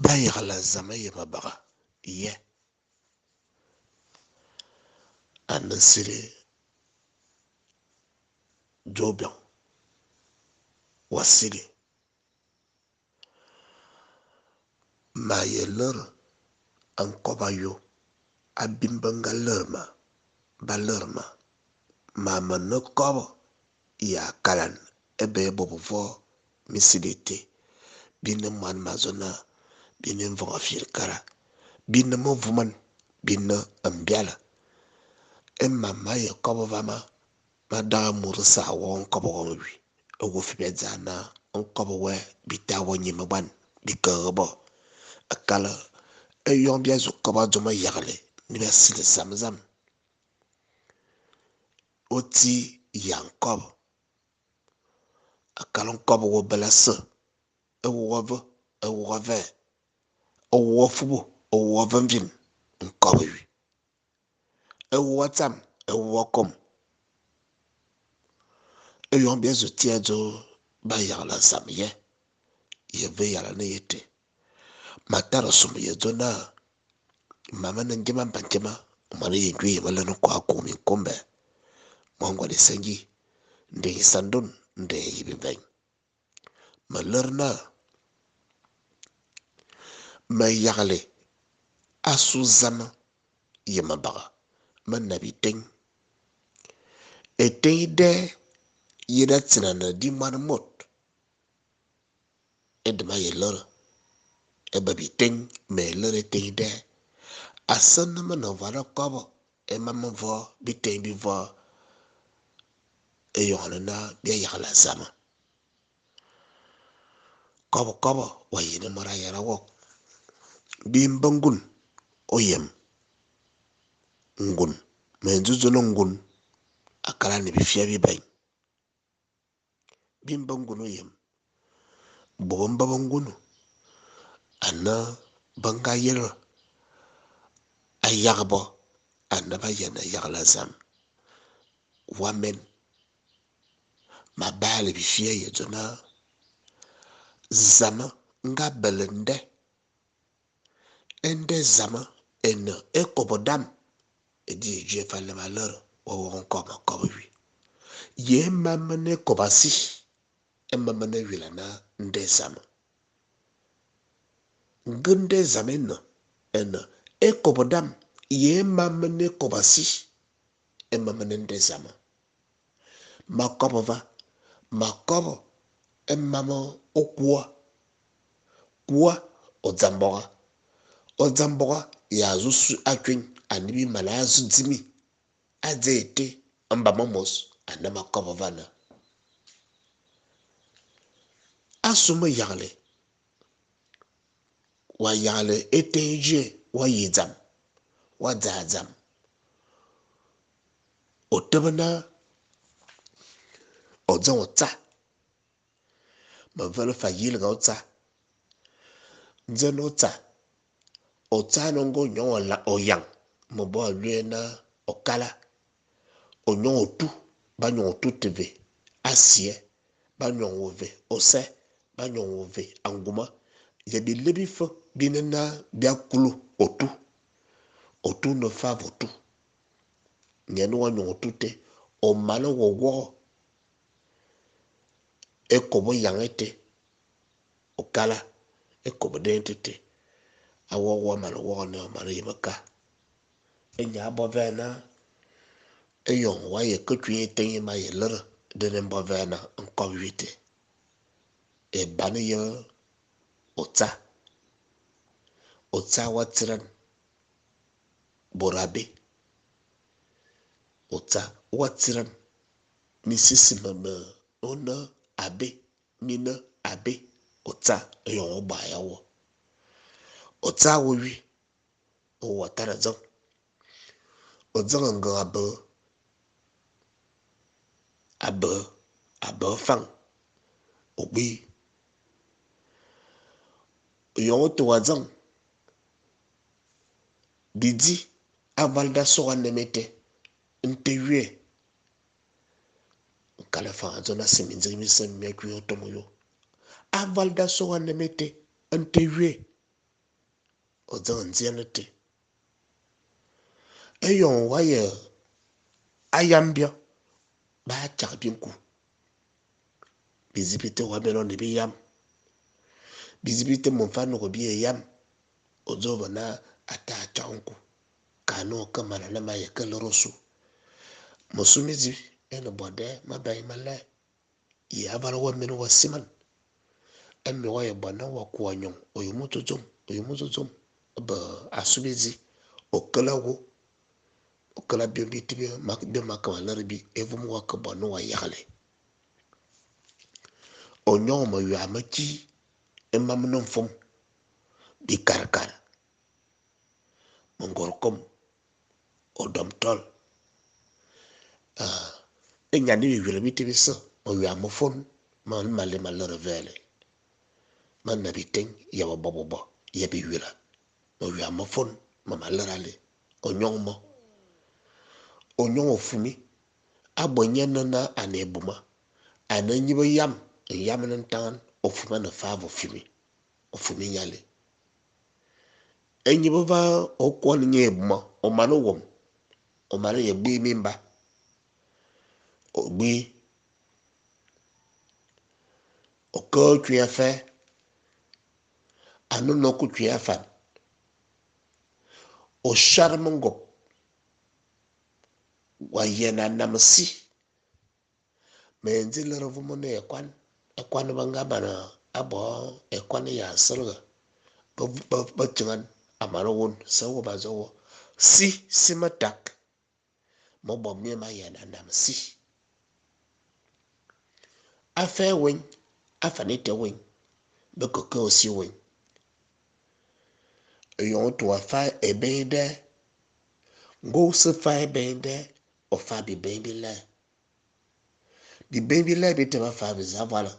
bayagla zama yema baga ye anasire jobion wasiri ma ye lor an kobayo abimbanga lerma balerma mama no kobo ya kalan ebe bobo misidete binne man mazona binne mvoga firkara binne mo vuman binne ambiala emma maye kobo vama madaga mursa won kobo wi ogo fibezana on kobo we bitawo nyima ban bikarbo akala eyon bia zu kobo joma yagle ni be sil zamzam oti yankob akalon kobo wo belasa ewo ve owo fubo owo vanvin nkobo wi ewo tam ewo kom eyon bia zu tiezo ba yagla samye ye ve yala ne yete matara sum ye zona mama na njema mpanjema mwana ye gwe wala no kwa kumi kombe mwango de sengi nde sandun nde yibibeng malerna ma yagle asu zama yema baga man nabi teng etende yeda tsinana di man mot edma yeler ebabi teng me lere tende asan na vara kobo emama vo biteng bi vo eyona na bia yagla zama kobo wa yene mara yara wo bimbangun oyem ngun menzuzo no ngun akala ni bifia bi bay bimbangun oyem bobon babangunu ana banga yelo ayagbo ana ba yana yagla zam wamen ma bale bifia ye zona zama nga belende ende zama en ekobodam edi je falle malheur wo won kobo wi ye mamane kobasi emamane wilana nde zama ngunde zameno en ekobodam ye mamane kobasi emamane nde zama makobo emamo okwa ozamboga ya zusu atwen anibi malazu dimi azete amba momos anama kobo vana asuma yagle wa yagle eteje wa yizam wa zazam otebana ozon ota ma velo fa yilga ota nzeno ota no ngo nyon la oyang mo bo na okala onyon otu ba nyon otu teve asie ba nyon ove ose ba nyon ove anguma ye bi lebi fo binena bia kulu otu no favotu nyeno wa nyon otu te o malo wo ekobo yangete okala ekobo dentete awo malo wo no malo yimaka enya abovena eyon wa ye kotwi tenye ma ye lere dene mbovena nkobwite e bani ye ota watiran borabe ota watiran misisi mama ona abe mina abe ota eyon ogba yawo ota wowi o watara zon ozon nga abo fang ogbi yon to wazon didi avalda soga nemete ntewie kala fa zona seminzi mi semme kwi otomoyo avalda soga nemete ntewie o zang nzianete eyon waye ayambia ba chak binku bizibite wa meno ne bi yam bizibite mon fa no bi yam ozoba na ata chanku kano kamana na maye kalorosu musumizi ene bode mabai mala ya bala wa meno wa siman emme wa yabana wa kuanyon oyumuto ba asumizi okalawo okala bi tibi mak bi makama larbi evum wa kabano wa yale onyon ma yu amaki emam non fom bi karkar mongorkom odom tol enyani wi bi tibi so o yu amofon man male malere vele man nabiteng ya bobo ya bi wira o yu amofon mama lerale onyon ofumi abonye na anebuma ananyibo yam nan tan ofuma na favo ofumi nyale enyibo va okwon nyebuma o manu wom o manu ye gbi mimba o gbi o ko twi afa anu no ku twi afa o sharmongo wa yena namsi menzi lero vumo ne ekwan banga bana abo ekwan ya sirga ba chingan amaro won sawo bazo si matak mo bom ne ma yena namsi afa wen afa ne te wen be kokko si wen yon to afa ebende go se fa ebende o fa bi baby la bi baby la bi te ma fa bi zavala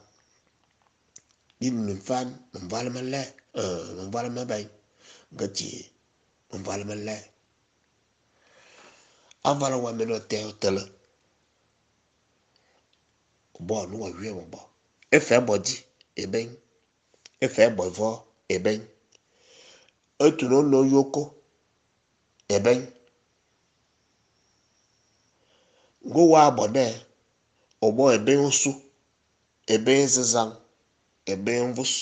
bi mun fan mun vala ma la mun vala ma bay gati mun vala ma la avala wa meno te hotel bo no wa wi mo bo e fe body eben e fe boy vo eben etuno no yoko eben go wa bode obo eben osu eben zezang eben vus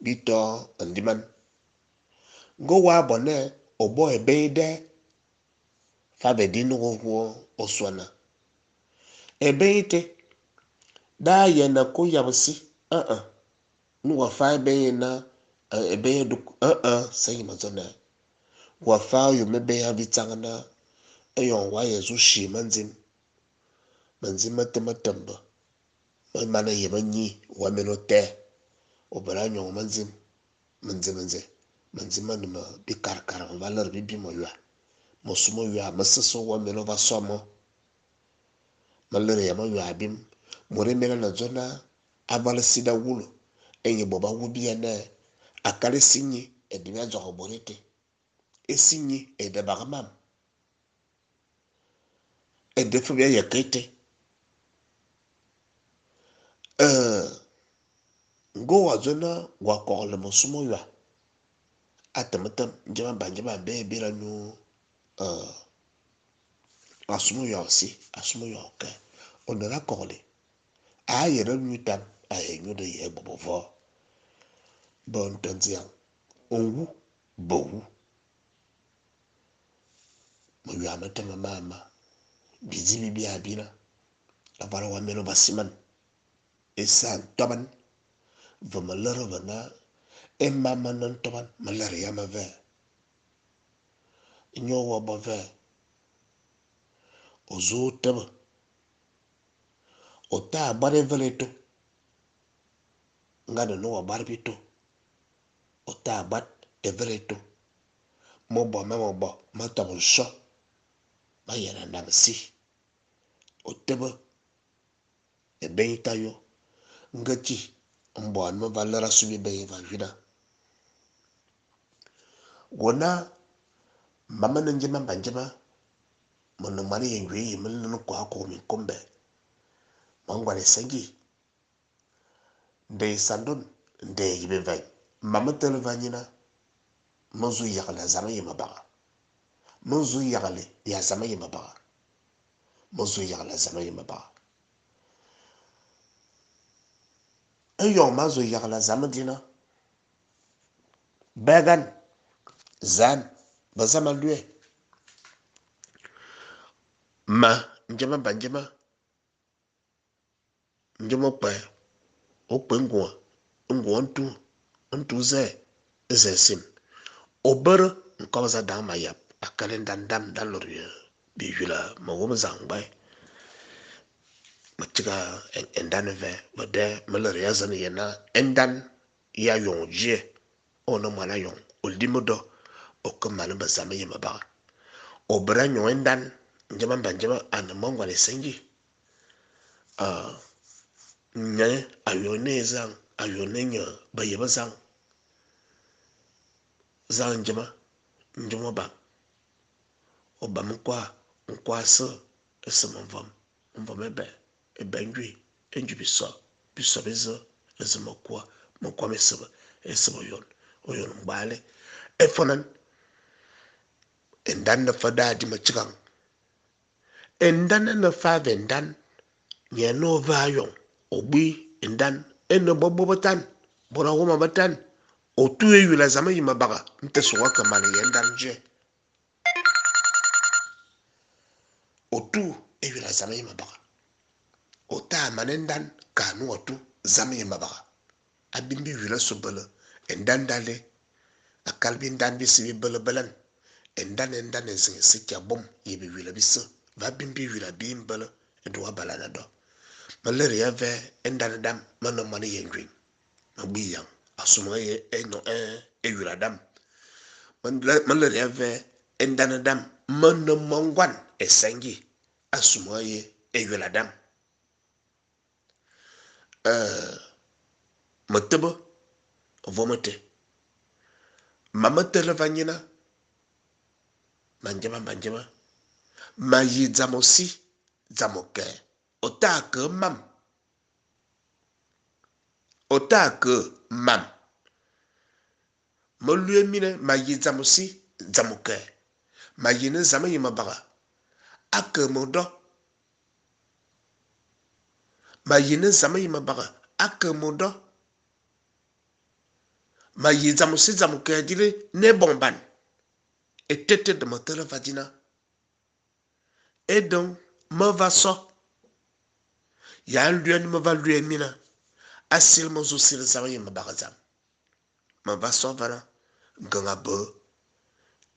bito andiman go wa bone obo eben de fabe dinu wo oswana eben ite da ye na ko yabsi nu wa fa eben na eben du sai mazona wa fa yo mebe ya bitangana eyon wa yezu shi manzim matamba mana ye manyi wa menote obara nyon manzim manuma bi karkar valer bi mo ywa mosumo ywa masaso wa meno va somo malere ya mo ywa bim more mena na zona aval sida wulo enye boba wubi ene akale sinyi edina zo oborete esinyi edebagamam edefu ya yakete ngo wa zona wa kokle mosumo ywa atamatam njama be bira nu asumo ywa oke onara kokle a yere nutam a yenyu de ye bobo bon tanzian onwu bowu mo ywa matama mama bizibi bi abina abara wa meno basiman esan toban vamalero vana emama nan toban malere yama ve nyo wo bove ozo tebe ota bare veleto ngada no barbito ota bat eveleto mo bo ma tabon sho ma yana namsi otebe ebeitayo ngati mbo an valera subi be va vida gona mama njema banjema mono mari yengwe yimel no kwa ko mi kombe mangwale sengi nde sandon nde yibe vai mama televanyina Monzu yagala zama yema baga. Monzu yagale ya zama yema baga. Monzu yagala zama yema baga. Ayo mazo yagala zama dina. Bagan zan bazama lue. Ma njema banjema. Njema pa okpe ngwa ntu ze sim. Obere nkoza dan ma yap akalen dan dam dan lori bi yula ma wom zangbai. Matiga endan ve bade malari yazan yena endan ya yonje ono mala yon oldimodo okamana bazama yema ba. Obere nyo endan njema banjema an mongwa le sengi. Nye ayone zang ayone nya bayeba zang njema ba oba nkwa se esemvom ebe njui enju biso bezo ezemakwa mokwa mesebe oyon mbale efonan endan na fada di machigang endan na fa vendan nye no vayon obi endan eno bobotan bora woma batan otu eyula zama yima baga ntesuwa kamani yendan je otu eyula zama yima baga ota manendan kanu otu zama yima baga abimbi yula subele endan dale akalbi ndan bisi bele belan endan ezin sikya bom yebi yula bisi va bimbi yula bimbele edwa balana do malere ya ve endan dam mano mani yengwin magbiyang asuma ye eno eyula dam malere ya ve endan dam mano mongwan esengi asuma ye eyula dam matebo vomete mamate levanyina manjema mayi zamosi zamoke otake mam molue mine mayi zamosi zamoke mayi ne zama yima baga ake modo mayi ne zama yima baga ake modo mayi zamosi zamoke dile ne bomban etete de motele vadina et donc me va so ya lue ni me va lue mina asil mo zo sil zama yima baga zam me va so vana ganga bo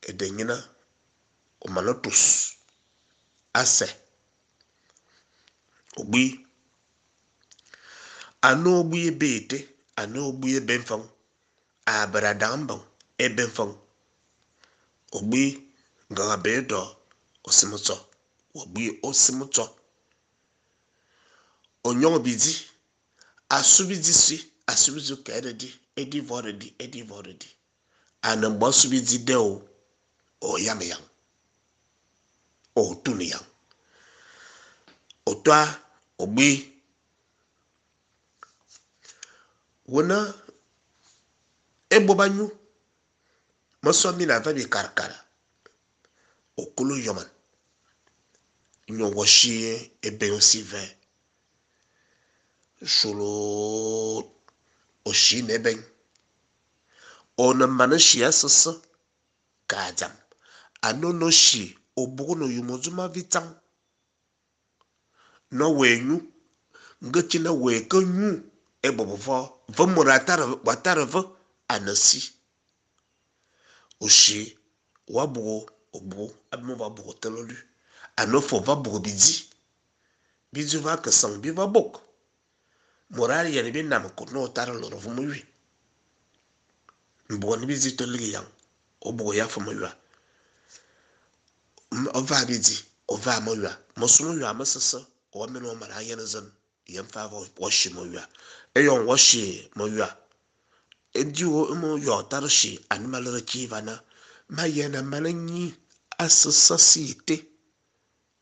edengina o malotus ase obi ano obi ebete ano obi ebenfang abradambang ebenfang obi ganga bedo osimuto obi osimuto onyon bidi asubidi kededi edi voredi anan bo subidi de o yamyang o tuniyang otwa obi wona ebobanyu maso mi na vabi karkara okulu yoman nyo woshie ebe osive solo oshi neben ona manashi asasa kajam anono shi obugo no yumozuma vitang no wenyu ngachi na wekanyu ebobo vomuratar watarvo anasi oshi wabugo obu abimo wabugo telolu anofo wabugo bidi va kesang bi va bok morali yani bi nam ko no tar loro vo muwi mbo ni bidi to ligi yang obugo ya fo muwa ova bidi ova muwa mosumu yo amasasa o meno mara yana zan yan fa washi muwa eyon washi muwa ediwo mo yo tar shi animal rekivana mayena mananyi asasa site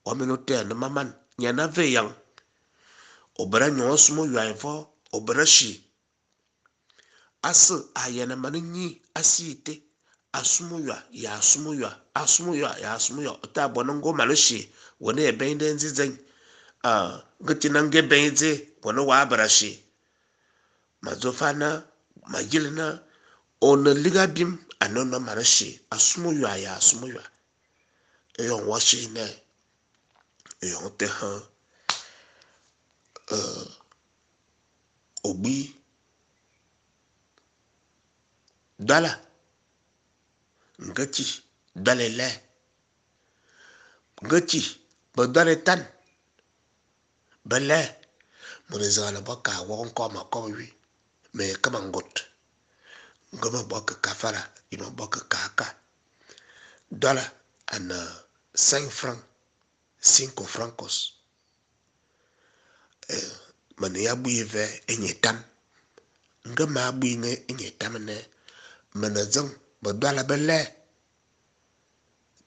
o meno te na maman nyana ve yang obara nyo sumo yuanfo obara shi asu ayana mananyi asite asumuya ya asumuya asumuya ya asumuya ta bonongo malashi wani e ben den zizan gati nan ge ben ze wani wa barashi mazofana magilna ona liga bim anona malashi asumuya ya asumuya eyon washi ne eyon te han obi dala ngati dalele ngati ba dale tan bele monezala baka won koma ko wi me kama ngot ngoma baka kafara ino baka kaka dala ana 5 francs 5 francos mane ya buive enyetam ngama buinge enyetam ne manazang ba dala bele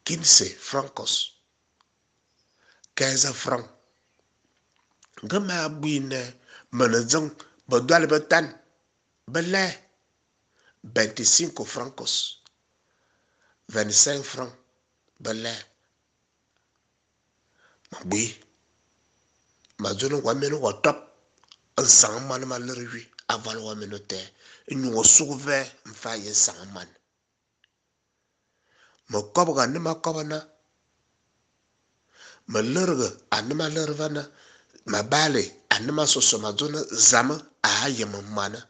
15 francos 15 francs ngama buine manazang ba dala batan bele 25 francos 25 francs bele mabui mazono wa meno wa top un man malrewi aval wa meno te ñu wo suve mfa ye sang man mo kobga ne ma kobana ma lerga anma lervana ma bale anma soso mazono zama a ye mana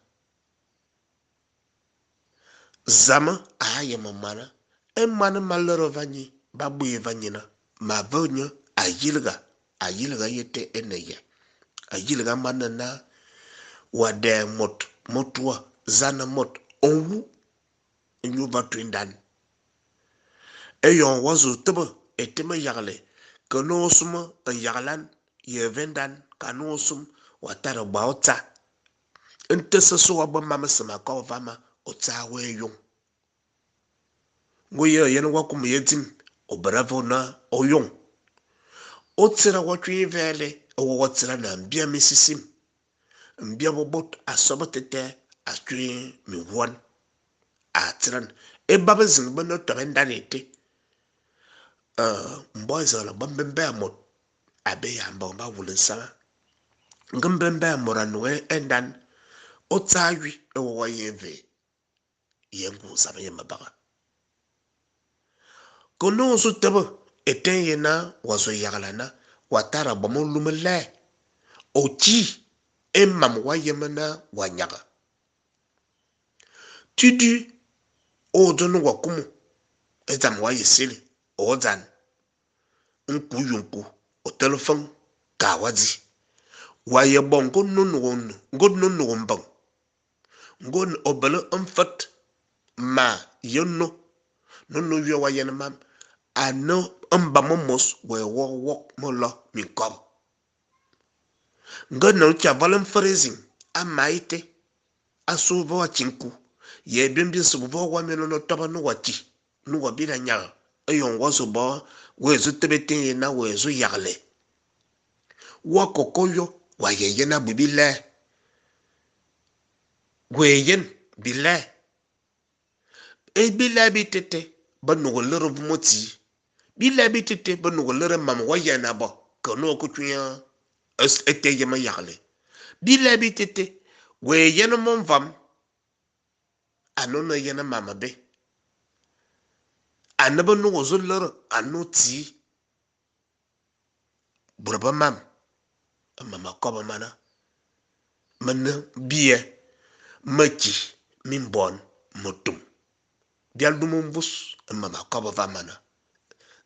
zama a ye mana e man malrevani babu evanyina ma vonyo ayilga yete eneye ayilga manana wade motwa zana mot onwu nyu batwindan eyon wazo tebe eteme yagle kono suma en yaglan ye vendan kanu sum watara baota entese so waba mama sama ko vama ota weyon ngoye yen wakum yetim obravo na oyon otira watwi vele o watira na mbia misisim mbia bobot asobotete atwi mi won atran e baba zin bano to bendanete mboizola bambembe amot abe ya mbomba wulensa ngambembe amoranwe endan otawi e wo yeve yengu sabe yemabaga kono so tebe eten yena wazo yagalana watara bomo lumele ochi emam wayemana wanyaga tudu odonu wakumu ezam wayesili odan nkuyunku o telefon kawazi waye bongo nunu god nunu mbang ngon obele umfat ma yonno nunu wi wayen mam ano mbamomos we wo molo min kom ngono cha valen freezing amaite asuvo chinku ye bimbi subo wa meno no toba no wachi no wabira nya ayon waso bo wezu tebete na wezu yagle wakokoyo wayeye na bibile gweyen bile e bile bitete banu lero moti bile bitete banu lero mam wayena bo kono ko tuya ete yema yagle bile bitete gweyen mon vam anono yena mama be anaba no wozolor anoti burba mam mama koba mana mana biye maki mimbon motum bial dumum bus mama koba va mana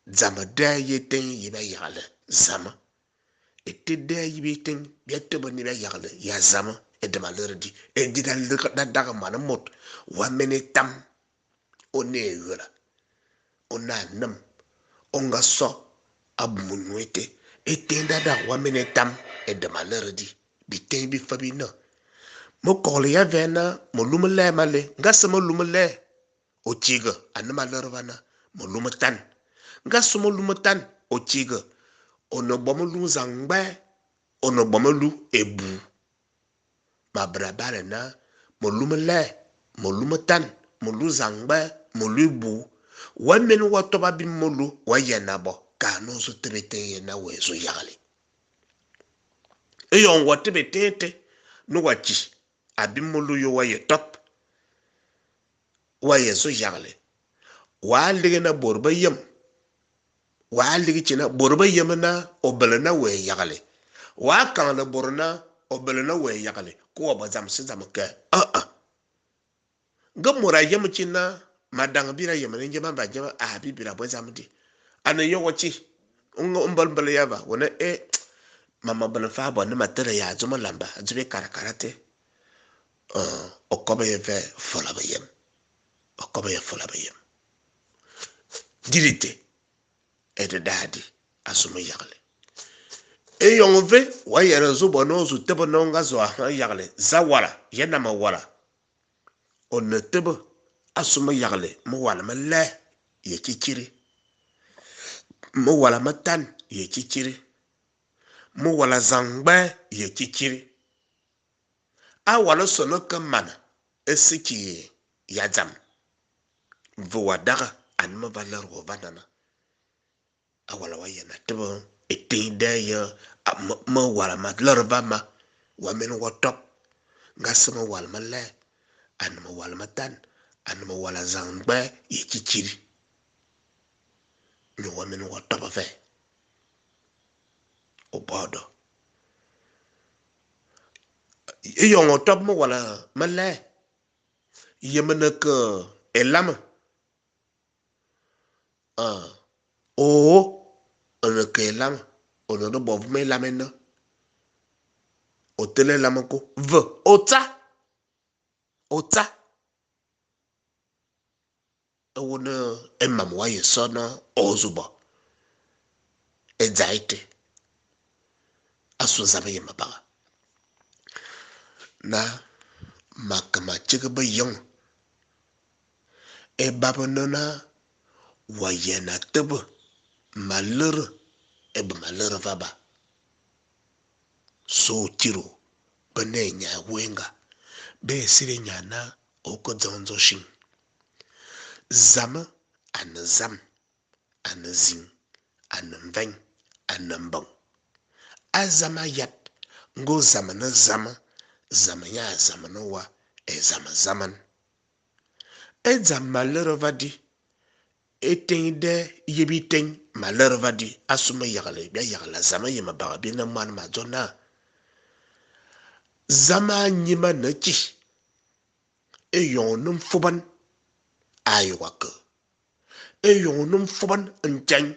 zama da yeten yiba yale zama ete da yibeten biato bani ba yale ya zama edema lerdi edida da daga mana mot wa mene tam one yura ona nam onga so abumunwete etenda da wa mene tam edema lerdi biten bi fabina mo kole ya vena mo lumele male ngasa mo lumele o chiga anama lervana mo lumatan ngasa mo lumatan o chiga ono bomo lu zangbe ono bomo lu ebu ma brabale na mo lumele mo lumatan mo lu zangbe molubu wa men wa toba bi molu wa yana bo ka no so tebete na we so yale e yon wa tebete no wa chi abi molu yo wa ye top wa ye so yale wa ligi na borba yem wa ligi china borba yem na obelna we yale wa kan na borna obelna we yale ko ba zam se zam ka gamura yem china madang bira yem ne jema ba jema abi bira bo zam di ana yo wachi umbal bal yaba wona mama bal fa bo ne matere ya zuma lamba zube karakarate okobe ye fe fola ba yem okobe ye fola ba yem dirite e de dadi asuma yagle e yongve wa yere zubo no zu tebo no nga zo ha yagle zawala yena ma wala on ne tebo asuma yagle mo wala ma le ye chichiri mo wala ma tan ye chichiri mo wala zangba ye chichiri a wala sono kamana esiki ya jam vuwa daga an ma valer wo vanana a wala wa yena tebo etinde ya ma wala ma lorba ma wa men wo top ngasama wala ma le an ma wala ma tan an ma wala zangba ye chichiri no wa men wo top fe o bodo yongo top mo wala ma le yemena ke elama o on ke elama on no bo me lamena o tele lamako v ota wona emam wa yesona ozuba ezaite aso zabe yemabaga na makama chike ba yong e babonona wa yena tebe malur e ba malur vaba so tiro bane nya wenga be sire nya na oko zonzo shin zama an zam an zin an veng an mbang azama yat ngo zama na zama ya zama no wa e zama zaman e zam malur vadi etende yebiten malur vadi asuma yagale bia yagala zama yema baga bi na man ma jona zama nyima na chi e yonum fuban ayuwaka e yonum fuban nchan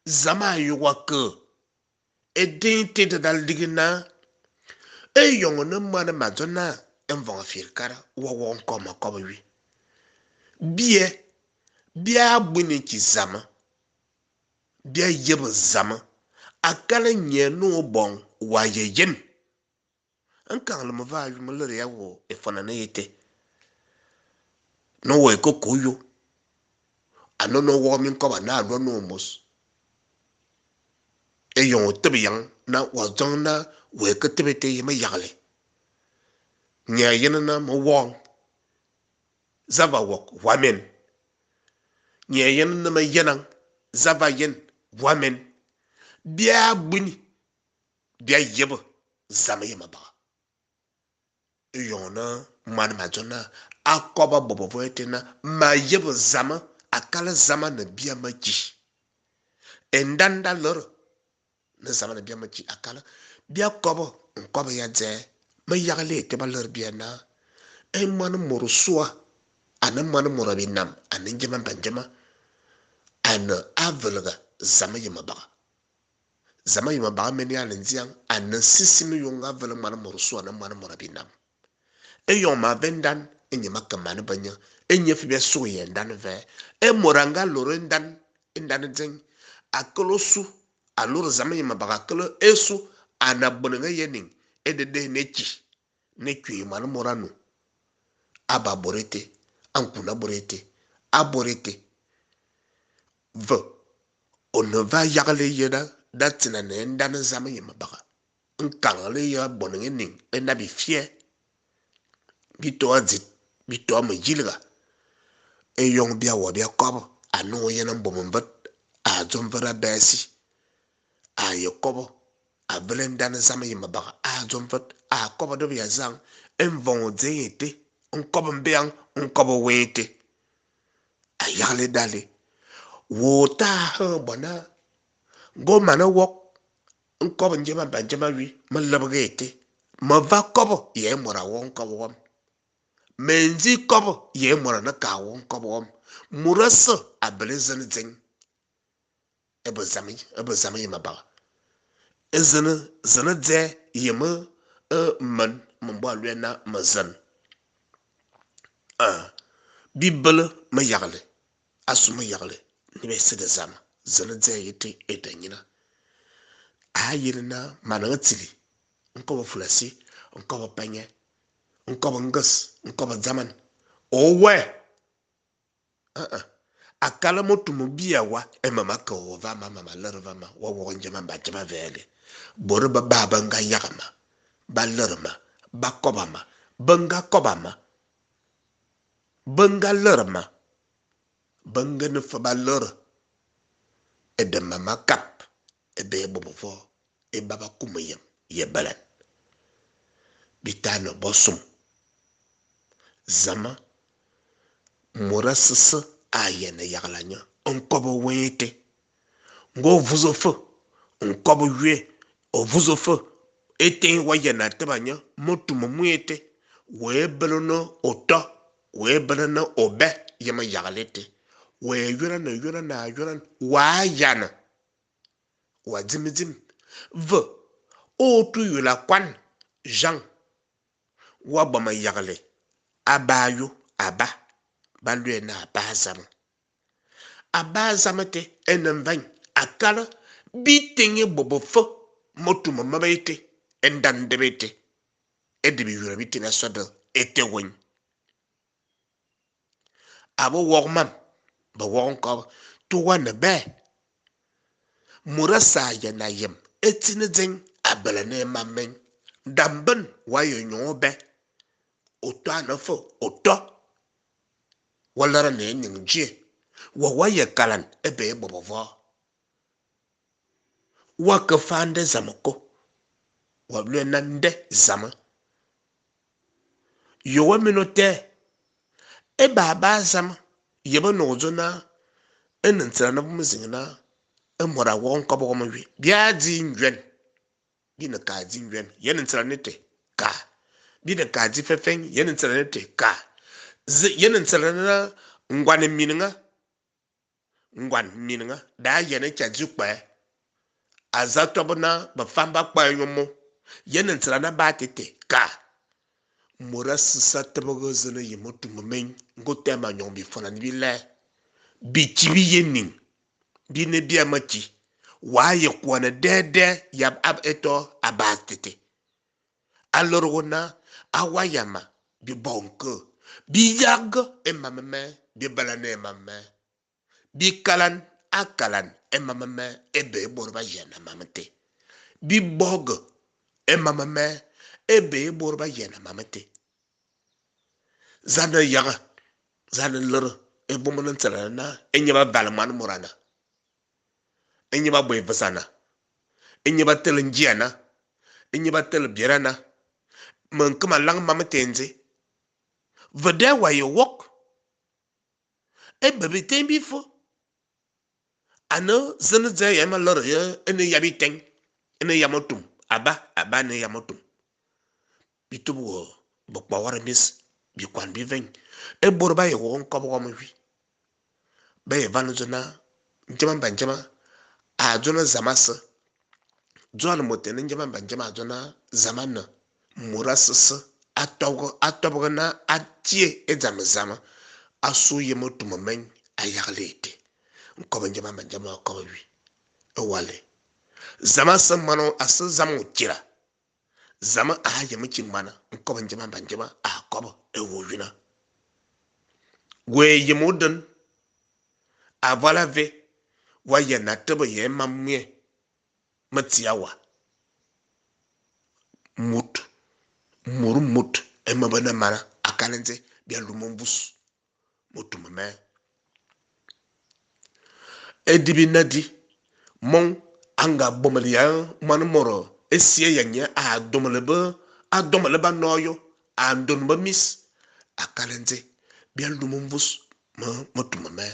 zama ayuwaka e din tete dal digina e yonum man ma jona en von firkara wo won koma ko wi bia buni ki zama bia yeb zama akala nye no bon wa yeyen an kan le mva yu mlere ya wo e fana na yete no we ko koyo ano no wo min ko ba na do no mos e yon tebe yang na wa jong na we ko tebe te yema yagle nya yen na mo won zava wok wamen nya yen na ma yenan zava yen wamen bia buni bia yeba zama yema ba yona man ma jona akoba bobo voetena ma yeba zama akala zama na bia ma ji endanda lor na zama na bia ma ji akala bia kobo nkobo ya je ma yagle te ba lor bia na e man moro soa ana man moro binam ana njema banjema ana avelga zama yema ba zama yema ba meni ala nzian ana sisimi yonga vele man moro soa na man moro binam e yon ma vendan enye makamane banya enye fi be so ye ndan ve e moranga loro ndan den akolo su aloro zama yema ba akolo esu anabonga yening edede nechi nekwi man moranu aba borete ankuna borete aborete v on ne va yagle yeda datina ne ndan zama yema ba nkangale ya bonga ning enabi fie bito azit bito ama jilga e yong bia wo bia kobo anu yena bombat a zomvara besi a ye kobo a blendan zama yima baga a zomvat a kobo de bia zang en von zete on kobo mbiang on kobo wete a yale dale wo ta ha bona go mana wok on kobo njema banjema wi ma labgete ma va kobo ye mora won kobo wam menzi kobo ye mora na ka won kobo wam murasa a blezan zing ebe zami yima baga zana dze yema man mbo lwena mazan bibele ma yagle asuma yagle ni be sida zama zana dze yete etanyina ayirina mananga tili nko fulasi nko panye nko ngas nko zaman owe akala motu mobia wa mama ko va mama lerva ma wa wo njema ba jema vele boro ba baba nga yagama ba lerma ba kobama banga kobama banga lerma banga ne fa ba ler e de mama kap e be bobo fo e baba kumayem ye balan bitano bosum zama morasese ayene yaglanya onkobo wete ngo vuzo fo onkobo yue o vuzo fo eten wayena tebanya motu momwete we belono oto we belono obe yema yaglete we yura na wa yana wa zimizim v o tu yula kwan jean wa bama yagle abayo aba balwe na abazam te enem van akala bitinge bobo fo motu mamabaite endan debete edibi yura bitina sodo ete won abo wogman ba wogon ko to wana be murasa ya na yem etine den abala ne mamen damben wayo nyobe oto anofo oto walara ne ninje wa waye kalan ebe bobovo wa ka fande zamako wa lwe nande zama yo wa minote e baba zama yeba no zona enin tsara na bumzingna e mora won ko bo mo wi bia di ngwen bi na ka di ngwen yenin tsara nete ka bi na ka di fefen yenin tsara nete ka yenin tsara na ngwan mininga da yenin cha ji kwa azato bona ba famba kwa yomo yenin tsara na ba tete ka mora sisa tebogo zana yemotu momen ngote ma nyombi fona ni bile bi chibi yenin bi ne bia machi wa ye kwana dede yab ab eto abatete alorona awayama bi bonko bi yag emamame bi balane emamame bi kalan akalan emamame ebe borba yena mamete bi bog emamame ebe borba yena mamete zana yaga zana lor e bomonan tsarana enyaba balman murana enyaba boy vasana enyaba telenjiana enyaba tel bierana man kama lang mamatenze vada wa ye wok e bebe tembi fo ano zana za yama lor ye ene yabi teng ene yamotum aba ne yamotum bitubu bokwa wara mis bi kwan bi ven e borba ye won ko bo mo wi be ye vanu zona njama banjama a zona zamasa zona motene njama banjama a zona zamana murasasa atogo na atie zama asu ye motu momen ayaglete nko njama banjama ko wi e wale zamasa mano asa zamu kira zama a ye mchin mana nko njama banjama a ko e wo wina we ye modan avala ve wa ye na tebe ye mamye matiawa murumut e mabana mana akalenze bia lumombus mutumame edibi nadi mon anga bomelia man moro esie yanye a domele ba noyo a ndon ba mis akalenze bial dumumvus mutumame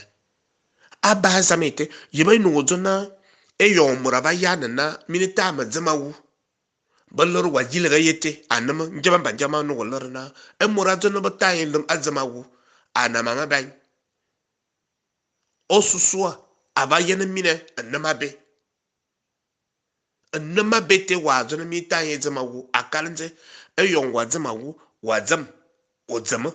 aba zamete yiba nungozona eyon muraba yana na minita mazamawu balor wa jilga yete anama njaba banjama no lorna e murazo no batayin dum azamawu anama maban osusua abayene mine anama be anama bete wa zo no mitayin zamawu akalenze eyon wa zamawu wa zam o zama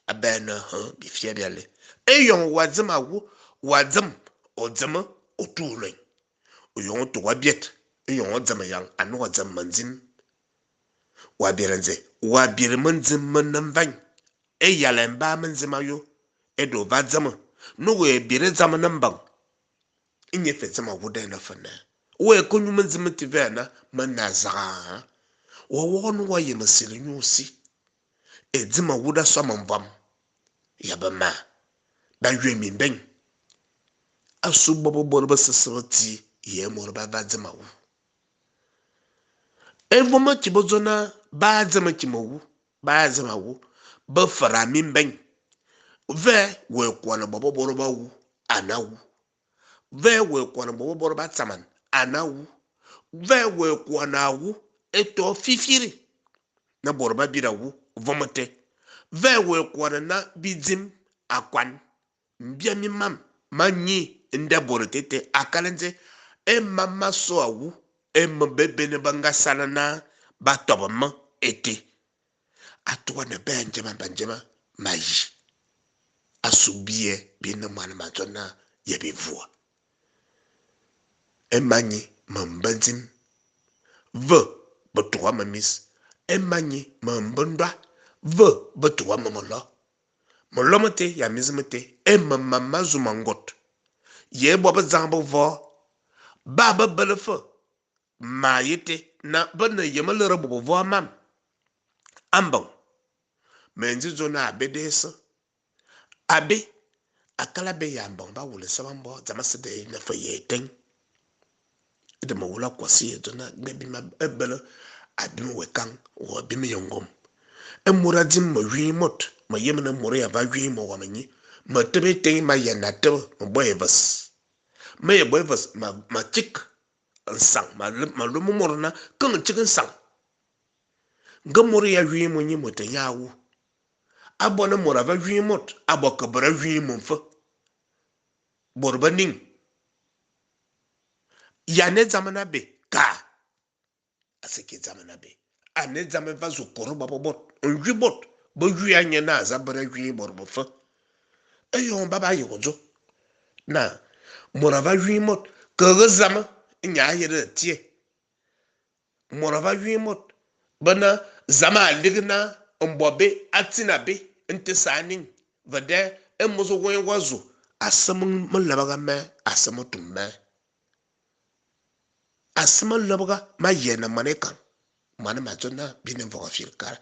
abena bi fia biale eyon wa zamawu wa zam o zama o tulen o yon to wa biet eyon zama yang anu wa zam manzin wa birenze wa bir manzin manam van e yalen ba manzima yo e do ba zama no we bir zama nan ban inye fe zama wuda na fana we konyu manzim ti vena man na zaga wo wonu wa ye masili nyusi e zama wuda so man bam ya ba ma ba ywe mi ben asu bobo borba sasati ye mo ba zama wu evoma chibozona ba zama chimowu ba zama wu ba fara min ben ve we kwana bobo borba wu anawu ve we kwana bobo borba tsaman anawu ve we kwana wu eto fifiri na borba birawu vomote ve we kwana na bidzim akwan mbia mi mam manyi nda borotete akalenze e mama so awu e mbebe ne banga salana ba tobama ete atwa na banjama mayi asubie bi na mwana matona ye bivua e manyi mambanzim ve botwa mamis e manyi mambondwa ve botwa mamolo molomete ya mizmete e mamma zumangot ye boba zambo vo baba belefa mayete na bana yemalera bobo vo mam ambon menzi zona abedesa abe akala be yambon ba wule sabambo zamasede na fayeten de mawula kwasi zona gbebi ma ebele abim wekan wo bim yongom emuradim ma wimot ma yemna mure ya ba wimo wa manyi ma tebe te ma yanate ma boyevas ma ye boyevas ma chik sang ma lumu morna kan chicken sang ngamuri ya wimo nyi motanyawu abona morava wimot abokabra wimo fa borbaning yane zamana be ka aseke zamana be ane zame va zukoro babobot onjibot bo wi anya na zabara wi borbo fa eyo baba yozo na morava wimot ka zama nya yere tie morava wimot bana zama ligna mbobe atina be ntesanin vade emuzo wen wazo asam mlabaga me asam tumme asam labaga ma yena maneka mana majona binen voga filkar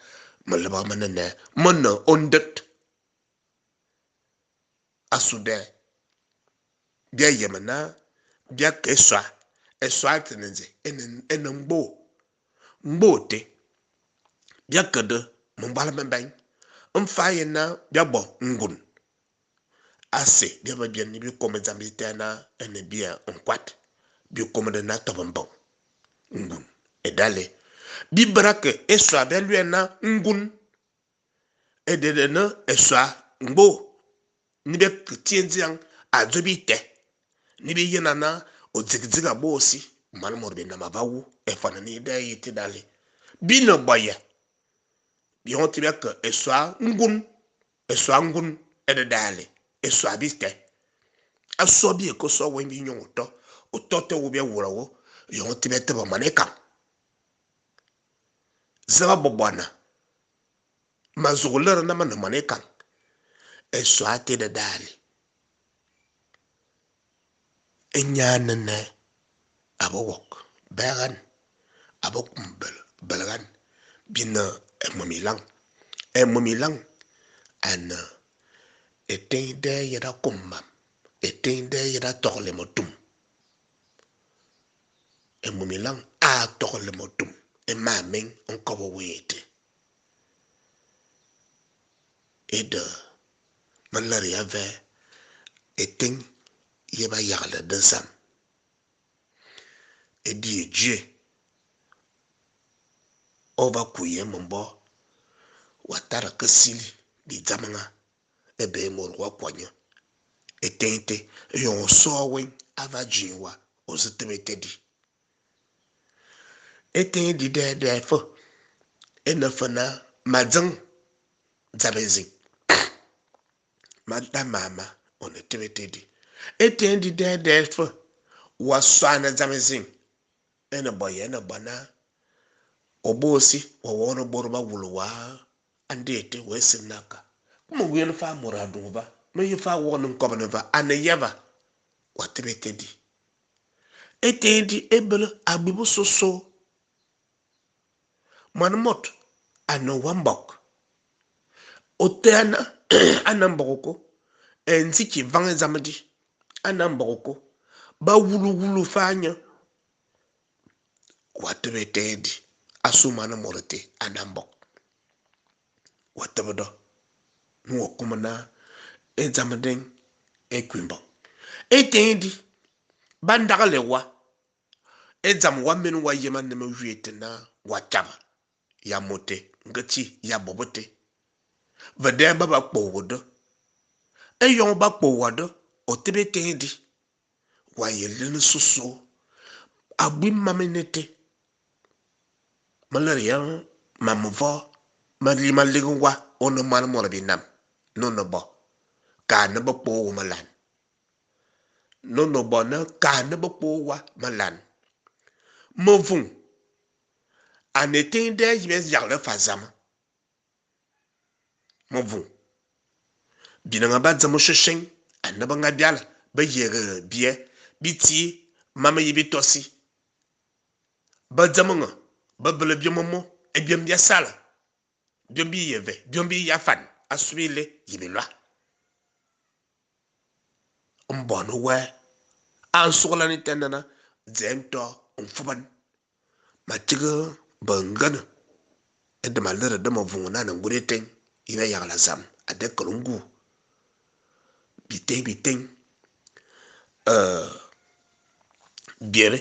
mlabaga manene mona ondet asude bia yemana bia eswa tenenze enen mbo te bia kede mbala memban mfaye na bia bo ngun ase bia ba bia ni bi komezambite na ene bia nkwat bi komede na tobombo ngun edale bi brake eswa bia lue na ngun edede na eswa mbo ni be tienzian azobite ni be yena na ozigziga bosi man morbe na mabawu efana ni de yiti dale bi no boye bi on ti bia ke eswa ngun ededale eswa bite aso bi ko so wen bi nyon to te wo bia wurawo yo ti bia te ba maneka zaba bobana mazugulera na man maneka eswa te de dale enyanene abowok bagan abokumbel belgan bina emomilang an Etin de yada kummam. Etin de yada tokle motum. E mumilang a tokle motum. E maming on kobo wete. E de malari ave etin yeba yagle de sam. E di Dieu ova kuye mbo watara kasili di zamanga ebe mor wa kwanya etente yon sowing ava jinwa ozitebete di eten di de fo enafana madzang zabezi madda mama on etebete di eten di de fo wasana zamezi ena boye na bana obosi wowono borba wulwa andete wesinaka kuma wiyen fa muradu ba me yifa wonun kobne ba aneyeva watebetedi etendi ebele agbibu soso manmot ano wambok otena anamboko enziki vange zamadi anamboko ba wulu fanya watebetedi asumana morete anambok watebedo nuwa kumana ezamaden ekwimbo etendi bandagale wa ezam wa men wa yema ne wiete na wachaba ya mote ngati ya bobote vede baba kpowodo eyon ba kpowodo otebe tendi wa yelin susu agbi mamenete malaria mamvo mali maligwa ono man mo binam no bo ka ne bo kpo malan no bo na ka ne bo kpo wa malan movun anetinde yibes yagle fazama movun binanga ba zamo sheshen anaba nga biala ba yere bie biti mama yibi tosi ba zamo ba bele biomomo e biom bia sala biom bi yeve biom bi yafan asubile yibilwa mbono we an sugla ni tendana zento mfuban matiga bangana edda malere de mavuna na ngureten ina yagla zam ade kolungu biteng biere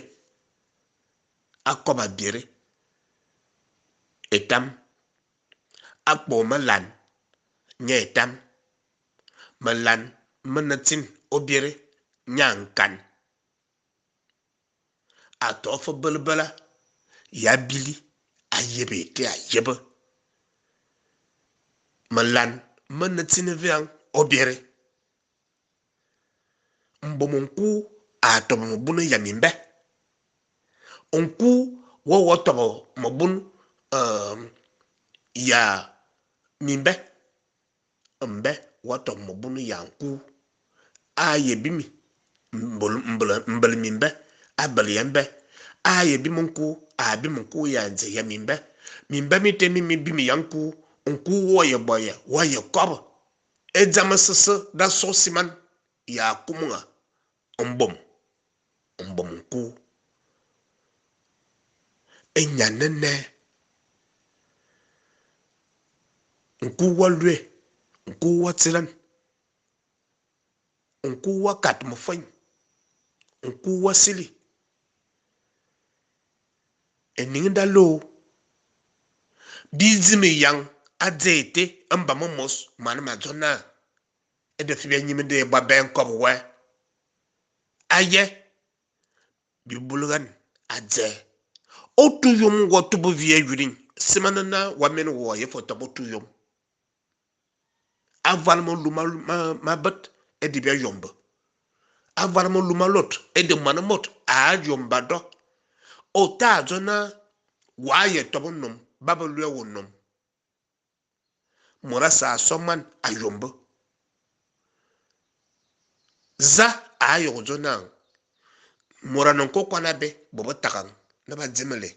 akoba biere etam akpo malan nye etam malan manatin obiere nyankan atofo belbela ya bili ayebe te ayebe malan manatin vian obiere mbomonku atomo mobunu yamimbe onku wo tobo mobun ya mimbe mbe woto mobunu yanku aye bimi mbel mimbe abel yambe aye bimunku abimunku ya nze ya mimbe mite mimi bimi yanku onku wo ye boye wo ye kob edzamasese da sosiman ya kumunga mbom nku enyanene nku walwe nku watilan nku wakat mufany nku wasili eninda lo bizime yang adzete amba momos man majona ede fibe nyimede ba ben kobwe aye bibulgan adze otuyum wotubu vie yurin simanana wamen wo ye fotobo tuyum avalmo luma mabat edibia yomba avalmo luma lot ede manamot a yomba do ota jona waye tobonum babalwe wonum morasa soman ayomba za ayo jona moranon ko kwana be bobo takan na ba jimele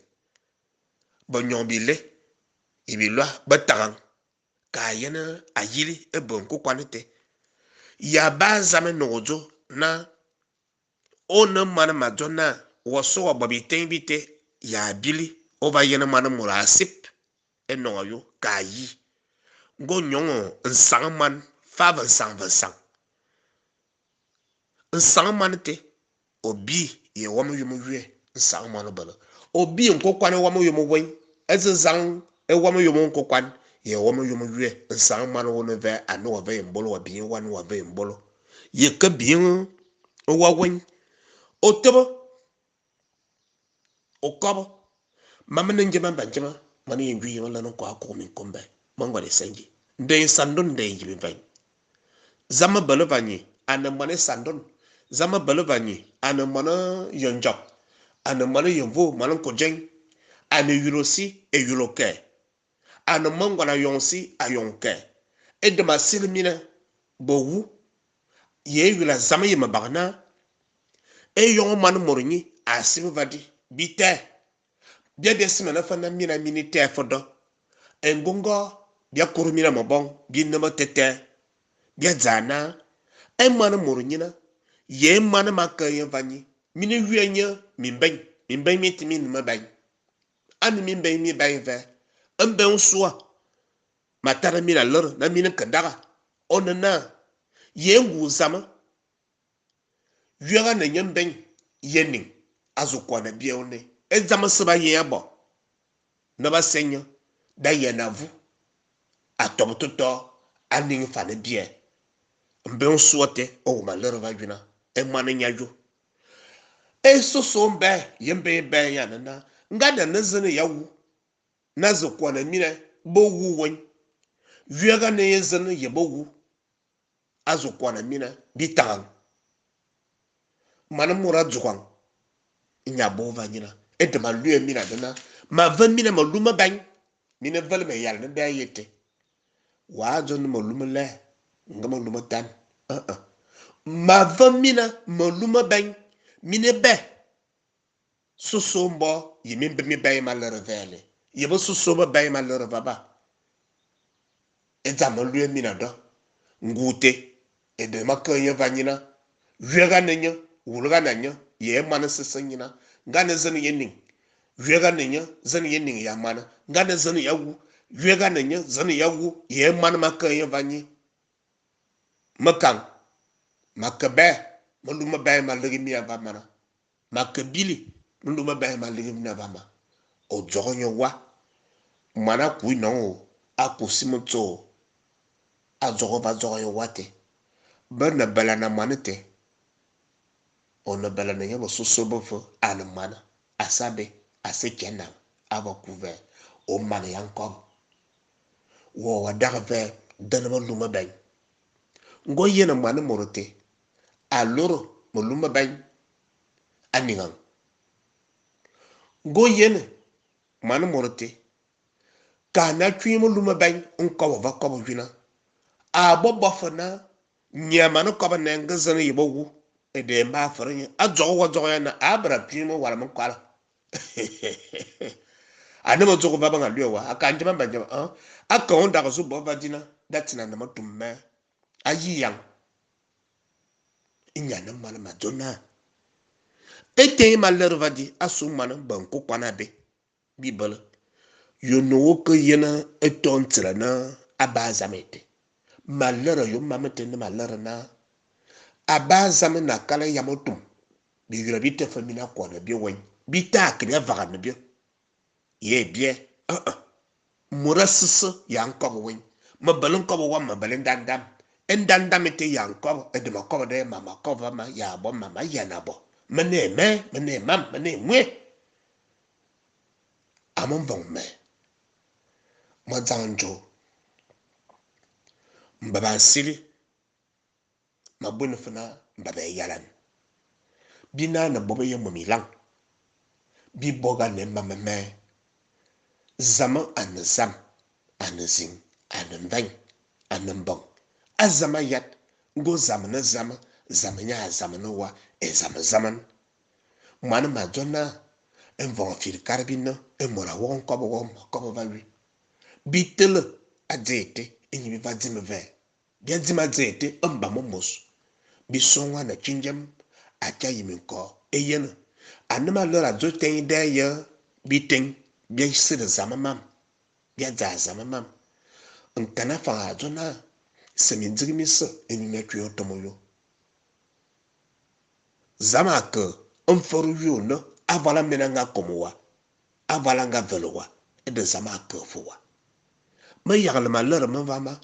bo nyombile ibilwa ba takan ka yana ayili e bon ko kwanete ya ba zame nojo na ona mana majona waso wa babiten bite ya bili o va yena mana murasip enoyo kayi go nyongo nsang man fa van sang nsang man te obi ye wamu yumu yue nsang man bala obi nkokwan wamu yumu wen ezang e wamu yumu nkokwan ye wamu yumu yue nsang man wono ve anu wa ve mbolo wa bi wan wa ve mbolo ye ka bi wa wen otebo okobo mamane njema banjema mani yenju yema lanu ko akko min kombe mangwale senji ndey sandon ndey jibi vany zama balo vanyi ana mane sandon zama balo vanyi ana mana yonjok ana mana yonvo mana ko jeng ana yurosi e yuroke ana mangwala yonsi a yonke e de ma silmina bowu ye yula zama yema bagna e yon man mornyi asim vadi bite bia de simana fana mina mini te fodo engongo bia kuru mina mabong bi nama tete bia zana e mana mornyina ye mana makaye vanyi mini wienya min ben mi timi nima ben an min ben mi ben ve en ben soa matara mina lor na mina kandaga onana ye ngu zama wiega na nyem ben yening azukwa na bia one e zama seba ye abo na ba senyo da ye na vu atobototo aning fa na bia mbe sote o ma lor va juna e mane nyajo e so mbe yembe be ya na ngada na zene ya wu na zukwa na mina bo wu won wiega na ye zene ye bo wu azukwa na mina bitan mana mura jukwang nya bo va nyina e de ma lue mina dana ma va mina ma luma bang mina val me yal na da yete wa jon ma luma le ngama luma tan ma va mina ma luma bang mina be so mbo yimi be mi bay ma le revele yebo so ba bay ma le revaba e da ma lue mina do ngute e de ma kan ye va nyina wiega na nya wulga na nya ye mana sese nyina ngane zene yening wiega na nya zene yening ya mana ngane zene ya wu wiega na nya zene ya wu ye mana makan ye vanyi makan makabe maluma bay ma legi mi ava mana makabili maluma bay ma legi mi ava ma o jogonyo wa mana ku no akusimoto a jogo ba jogonyo wate bana balana manete ona balana yabo sosobo fo ana mana asabe asekena aba kuve o mana yanko wo wadaga ve danama luma bay ngo yena mana morote aloro mo luma bay aningan ngo yena mana morote kana twimo luma bay on ko va ko vina a bobo fana nyama no ko ba nengazana yebo wu e de mba fere a jogo ya na abra twimo wala mo kwala ane mo jogo baba nga liwa akanje mamba njema aka onda ko subo vagina datina na matumme ayi yang inyana mana madonna ete maler vadi asu mana banko kwana be bibala yo no ko yena etontra na abazamete malera yo mamete na malera na abazame na kala yamotum bi yura bite famina kwana bi wen bita knya vaga na bi ye bie murasisi yankobo wen mabalin kobo wa mabalin dandam en dandam ete yankobo edema kobo de mama kobo ma ya bo mama yanabo mane mam mane mwe amon bon me mazanjo mbaba sili mabun funa mbaba yalan bina na bobo ye momilang bi boga ne mama me zaman an zam an zing an vang an bong azama yat go zaman zamanya zamana wa e zaman man ma jonna en von fil carbine e mora won ko bo valui bitel adete e ni va dime ve bia dima zete amba momos bi sonwa na chinjam acha yimin ko eyena anima lora zo ten de ya bi ten bia sir zamamam bia za zamamam nkana fa azona semin zigmi se enime twa tomoyo zama ke onforu yo no avala menanga komowa avala nga velowa de zama ke fowa ma yaglma lor ma vama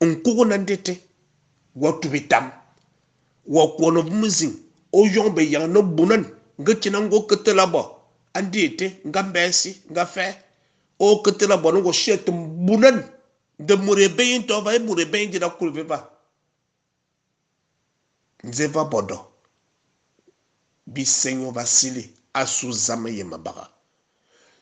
onkugo nandete watu bitam wa kono muzin o yombe yang no bunan nga chinango ketela bo andite nga mbesi nga fe o ketela bo ngo shet bunan de murebe to va murebe jida kulve ba nzeva bodo bi senyo vasili asu zama yema baga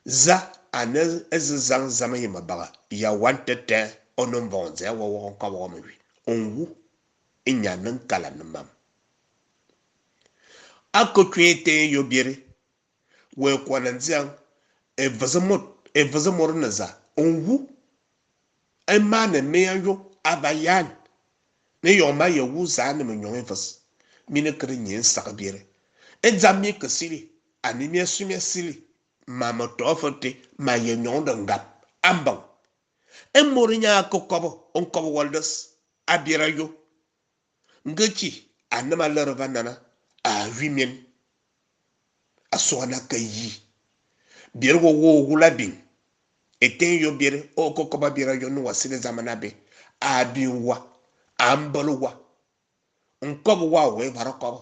za ane ezizang zama yema baga ya wantete onon vonze wa wa ka wa mi onwu inya nan kala namam akotwete yobiere we kwananzian evazamor naza onwu emane meyo abayan ne yoma ye wuza ne menyon evas mine kre nyen sakbiere edzami kesili animia sumia sili mama tofote ma ye nyon de ngap ambang emorinya kokobo onkobo waldas abiera yo ngachi anama lerva nana a wimien asona kayi bier wo wula bin eten yo bier o kokoba biera yo no wasile zamana be a binwa ambalwa onkobo wa we barakobo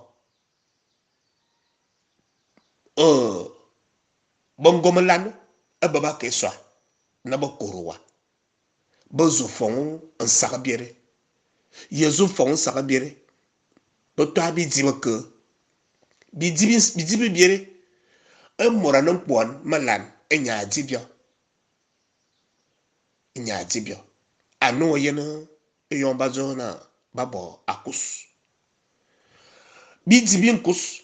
bongomelan ababa keswa na bakorowa bozo fon en sagabiere yezu fon sagabiere boto abi dibake bidibi biere emora no pon malan enya dibio anu yena eyomba zona babo akus bidibi nkus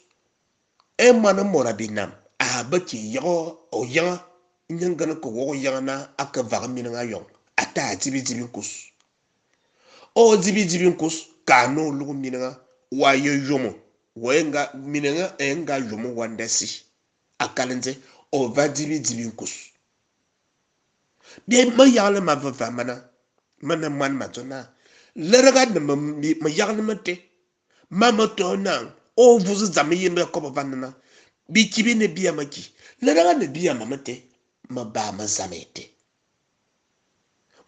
emana mora binam abaki yo oya nyangana ko wo yana aka vagmin nga yon ata dibi nkus o dibi nkus kanu lugu minanga wa yomo wenga minanga enga yomo wandasi akalenze o va dibi nkus bien ma yale ma va mana man matona leraga de ma yale mate mama tona o vuzu zamiyembe ko vanana bi kibi ne biya maki leraga ne biya mamate ma ba ma zamete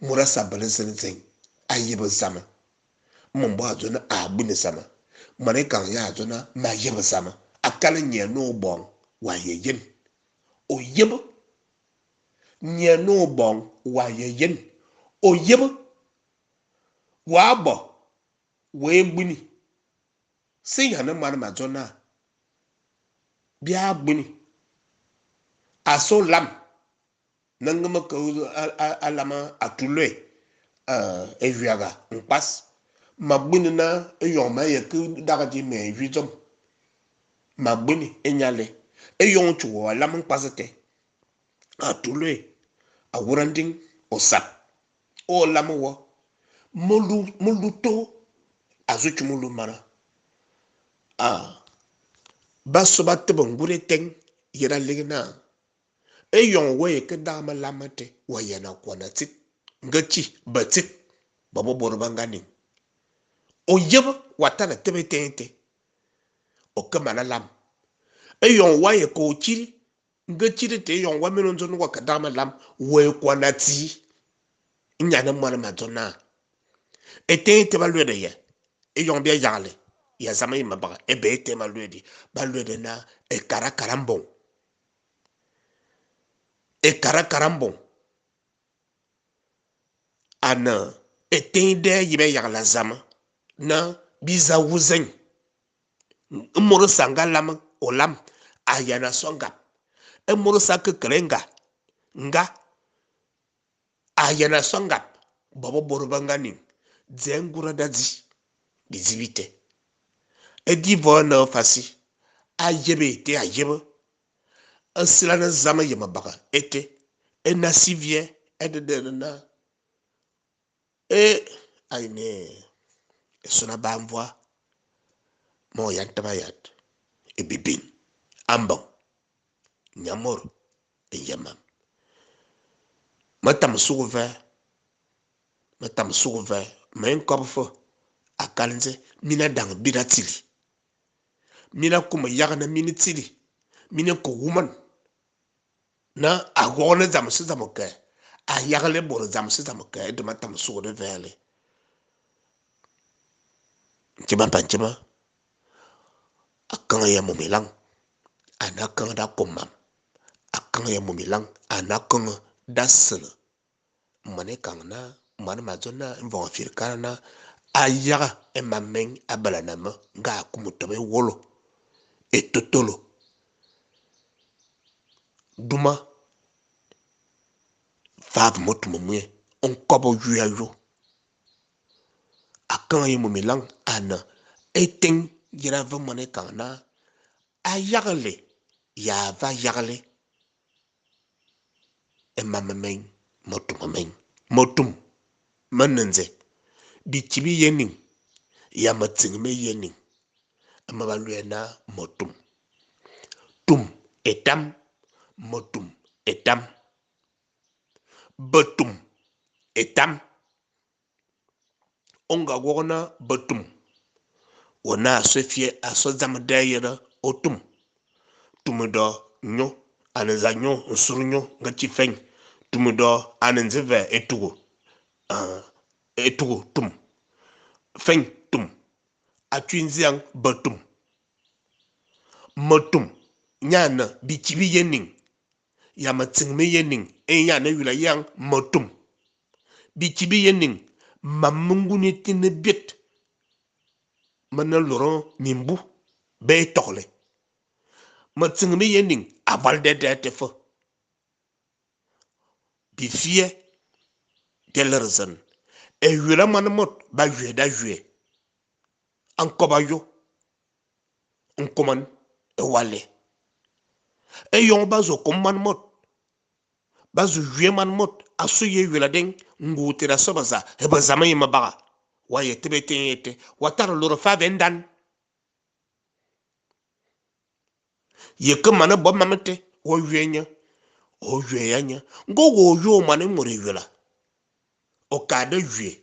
murasa balensen ayiba zama mun ba zona abune sama mane kan ya zona ma yiba sama akala nye no bon wa yeyen o yiba nye no bon wa yeyen o yiba wa bo we gbuni si yana man ma zona bia gbuni aso lam nangama ko alama atulwe eviaga npas magbuni na eyoma ye ku dagaji me vizom magbuni enyale eyon chuo alam npasete atulwe awuranding osap o lamwo moluto azuchumulu mana basoba tebo ngure teng yera ligna eyon we ke dama lamate wayana kwana tik ngachi batik babo borbangani o yeba watana tebe tente o kamana lam eyon waye ko chiri ngachiri te yon wa menonzo no wakadama lam we kwana ti nyana mwana matona etente balwede ye eyon bia yale ya zama yi mabaga ebe ete balwede na ekara karambon ana etende yibe yagla zama na biza wuzen moro sanga lam olam ayana songa moro sak krenga nga ayana songa babo borbangani zengura dazi bizibite edi vona fasi ayebe te ayebe asilana zama yema baga ete enasivie ededena ayne e sona bamvoa mo yantabayat e bibin ambon nyamor e yamam matam suguve men kopfo akalnze mina dang bida tili mina kuma yagna mini tili mina ko woman na agone zamse zamoke a yagle bor zamse zamoke de matam suguve vele tiba panchima akanga ya mumilang anakanga da komam akanga ya mumilang anakanga da sele mane kangna mane mazona mvo firkana ayaga e mameng abalanama nga kumutobe wolo e totolo duma fav motumumwe on kobo yuayo akanga ye mumilang ana eteng yira va mane kangna ayagle ya va yagle e mameng motum manenze bichibi yening ya matsingme yening amabalwena motum tum etam motum etam batum etam onga wona batum wona asofie asozamdayera otum tumudo nyo anazanyo nsurnyo ngati feng tumudo ananzeve etugo tum feng tum atwinziang batum motum nyana bichibi yening ya matsingme yening nyana yula yang motum bichibi yening mamunguni tinebit mana loro mimbu be tokle matsingme yening avalde de tefo bifie delerzen e yula manmot ba yue da yue ankoba yo nkoman e wale e yon bazo komman mot bazo yue man mot asu ye yula den ngutira sobaza e bazama yima baga waye tebete yete watara loro fa vendan ye kemana bob mamete wo yuenya o yuenya ngo wo yo mane more yula o kada yue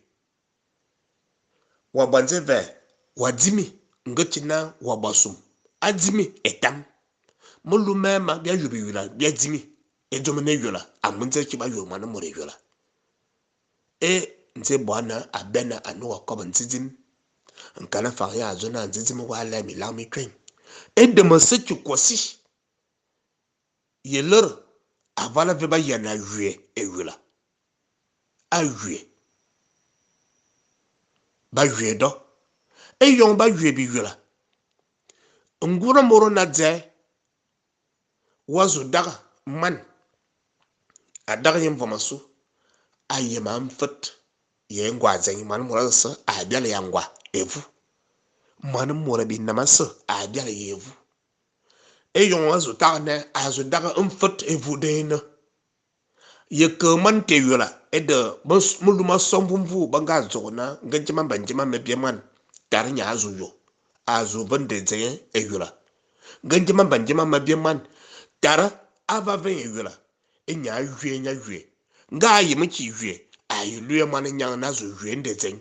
wa banze ve wadimi ngatina wa basum adimi etam mulumema bia yubi yula bia dimi edomene yula amunze kiba yo mane more yula e nze bwana abena anu akoba nzizim nkana fa ya azona nzizim wa la mi la mi twen e de mase kwasi yeler avala veba yana yue e yula a yue ba yue do e yon ba yue bi yula ngura moro na dze wazu daga man adaga yem vomasu ayema amfet ye ngwa zen man moro sa abial ya ngwa evu man moro bi namasa abial yevu e yon wazu tagne azu daga amfet evu de na ye keman te yula e de muluma sombumvu banga zona ngajima banjima mebieman tarnya azu yo azu bande zen e yula ngajima banjima mebieman tara ava ven yula enya yue nga yi mchi yue ayi lue man nyang na zo yue ndezen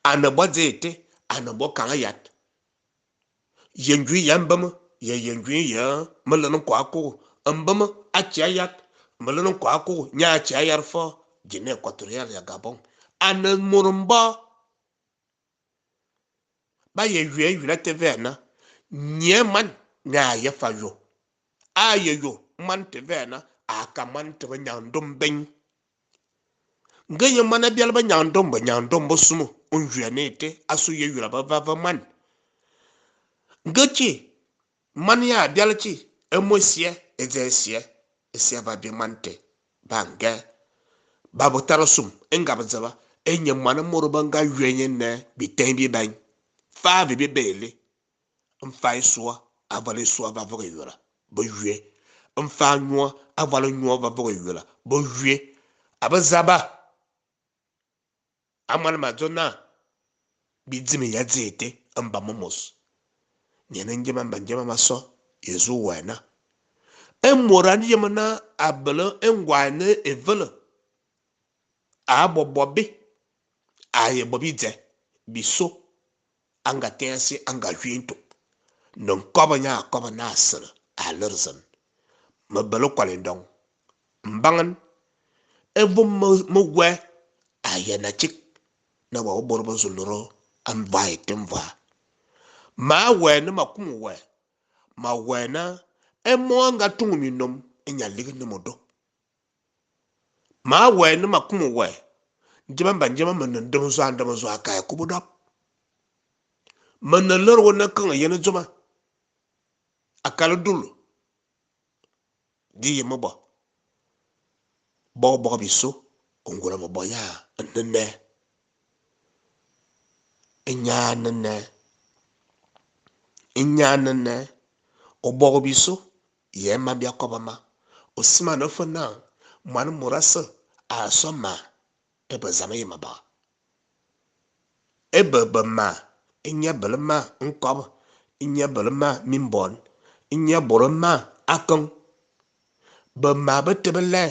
anabo zete anabo kan yat yenju yambam yenju ya malano kwako ambam acha yat malano kwako nya acha yarfo Guinée équatoriale ya Gabon ana murumba ba ye yue tevena nyeman nga ya fayo ayeyo man tevena aka man tebe nyandom ben ngeye mana bial ba nyandom bo sumu onjuanete asu ye yura ba va man ngachi man ya bialchi emosie ezesie esia ba bi mante banga babo tarosum engabzaba enye mana moro banga ywenye ne bitembi ban fa bi bele mfai soa avale soa ba voga yura bo yue mfa nwa avale nwa ba voga yura bo yue abazaba aman mazona bizimi ya zete amba momos nyene njema mba njema maso yezu wena morani yemana abele engwane evele abobobi aye bobize biso anga tensi anga hwinto non koba nya koba na asere alerzen mabelo kwalendong mbangan evo mwe aye na chik na wa oborbo zuluro amvai temva ma we na makumu we ma we na emo nga tungu minom enya ligi ni modo ma we na makumu we njema manandem zo andem zo akaya kubudap manaler wona kan yene zuma akala dulu di yemo bo biso ongora bo ya nne enya nne obo biso ye ma bia kobama osima no fona man murasa asoma ebe zama yema ba ebe ma enya belma nkob enya belma mimbon enya boroma akon be ma betebele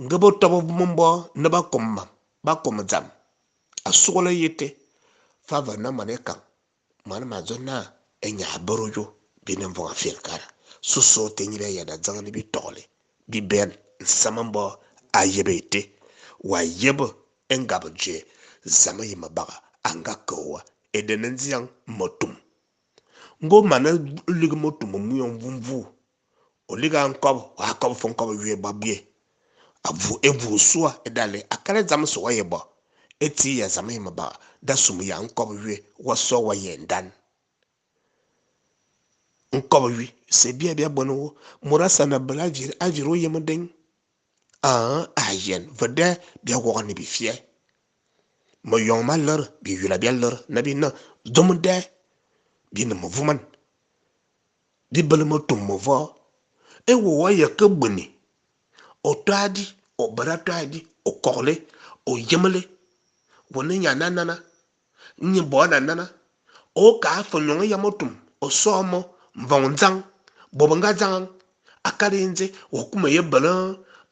ngabo tobo mumbo ne ba kom zam asugole yete fava na manekan man mazona enya borojo binen von afel kara suso tenyire ya da zangani bi tole bi ben samambo ayebete wa yebo engabje zama yima baga anga kowa edenenziang motum ngo mana lig motum muyon vumvu oliga nkob wa kob fon kob wie babie avu evu soa edale akare zam so wayebo eti ya zama yima baga da sum ya nkob wie waso wa yendan nkob wie se bia bono murasa na blajir ajiro yemden ayen vede bia wogani bi fie mo yong maler bi yula bialer nabi na domde bi na movuman di belmo tum vo e wo wa ya kabuni o tadi o baratadi o kokle o yemele woni nya nanana nyi bo nanana o ka fo nyong ya motum o somo mvonzang bobanga zang akarenze o kuma ye bala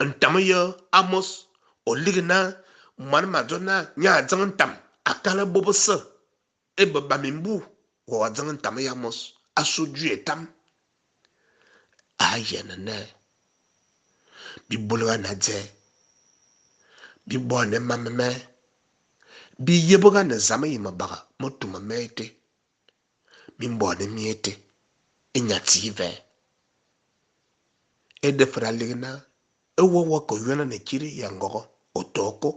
ntamaye amos o ligna man madonna nya zang tam akala bobosa e baba mimbu wo zang tam ya amos asuju etam ayena ne bi bulga na je bi bone mamame bi yeboga na zama yima baga motuma mete bi mbone miete inyative e defra ligna e wo ko yona ne kiri ya ngogo otoko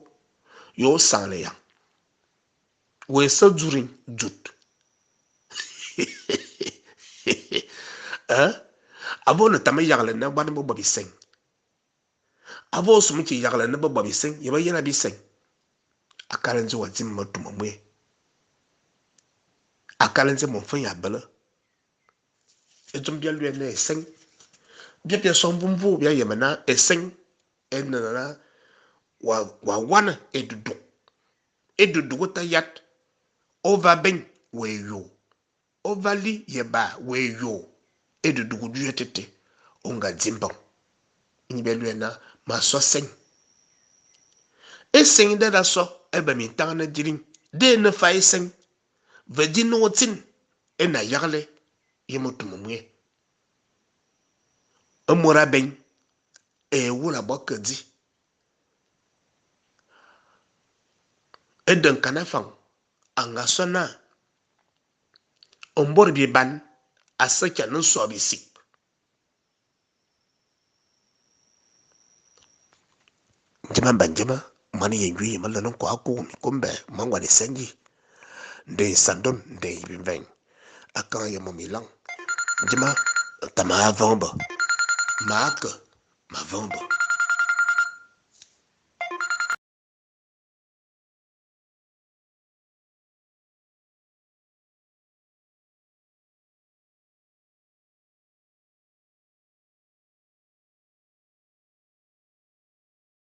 yo sanle ya we sa durin jut abo na tama yagle na bani bo babi seng abo sumi ki yagle na bo babi seng yeba yana bi seng akalenze wazim matuma mwe akalenze mon fa ya bala etum bia lue na seng bia son bumbu bia yemana eseng enana wa wana edudu ta yat over ben we yo overly yeba we yo edudu du yetete onga zimba nibelwe na maso seng eseng da so eba mi tanga dirin de na fa eseng vedi no tin ena yagle yemotum mwe amora ben e wula bokadi eden kanafang anga sona ombor bi ban asaka no so bi sik jama banjama mani yengi mala non ko akko mi kombe mangwa de senji de sandon de binveng akan ya momilang jama tama vomba maka ma vomba